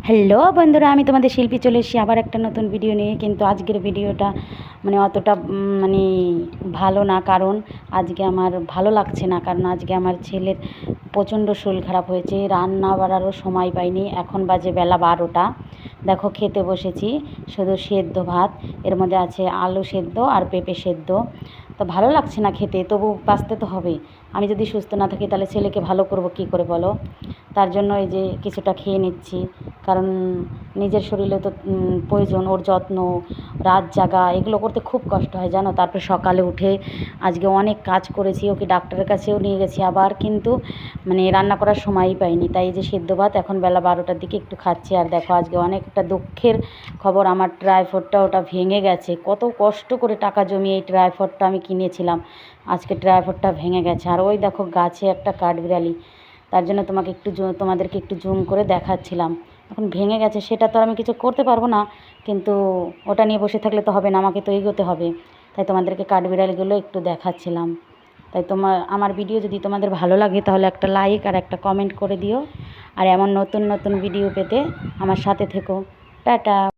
Hello বন্ধুরা, আমি তোমাদের শিল্পী চলে এসেছি আবার একটা নতুন ভিডিও নিয়ে। কিন্তু আজকের ভিডিওটা অতটা ভালো না, কারণ আজকে আমার ভালো লাগছে না। কারণ আজকে আমার ছেলের প্রচণ্ড শরীর খারাপ হয়েছে, রান্না বাড়ারও সময় পাইনি। এখন বাজে বেলা 12টা। দেখো খেতে বসেছি শুধু সেদ্ধ ভাত, এর মধ্যে আছে আলু সেদ্ধ আর পেঁপে সেদ্ধ। তো ভালো লাগছে না খেতে, তবু বাঁচতে তো হবে। আমি যদি সুস্থ না থাকি তাহলে ছেলেকে ভালো করব কী করে বলো? তার জন্য এই যে কিছুটা খেয়ে নিচ্ছি, কারণ নিজের শরীরে তো প্রয়োজন, ওর যত্ন, রাত জাগা এগুলো করতে খুব কষ্ট হয় জানো। তারপর সকালে উঠে আজকে অনেক কাজ করেছি, ওকে ডাক্তারের কাছেও নিয়ে গেছি আবার, কিন্তু রান্না করার সময়ই পাইনি। তাই এই যে সেদ্ধ ভাত এখন বেলা 12টার দিকে একটু খাচ্ছি। আর দেখো আজকে অনেকটা দুঃখের খবর, আমার ট্রাইপডটা ওটা ভেঙে গেছে। কত কষ্ট করে টাকা জমিয়ে এই ট্রাইপডটা আমি কিনেছিলাম, আজকে ট্রাইপডটা ভেঙে গেছে। আর ওই দেখো গাছে একটা কাঠবিড়ালি, তার জন্য তোমাদেরকে একটু জুম করে দেখাচ্ছিলাম। এখন ভেঙে গেছে, সেটা তো আর আমি কিছু করতে পারবো না, কিন্তু ওটা নিয়ে বসে থাকলে তো হবে না, আমাকে তো এগোতে হবে। তাই তোমাদেরকে কাঠবিড়ালিগুলো একটু দেখাচ্ছিলাম। তাই আমার ভিডিও যদি তোমাদের ভালো লাগে তাহলে একটা লাইক আর একটা কমেন্ট করে দিও। আর এমন নতুন নতুন ভিডিও পেতে আমার সাথে থেকো। টাটা।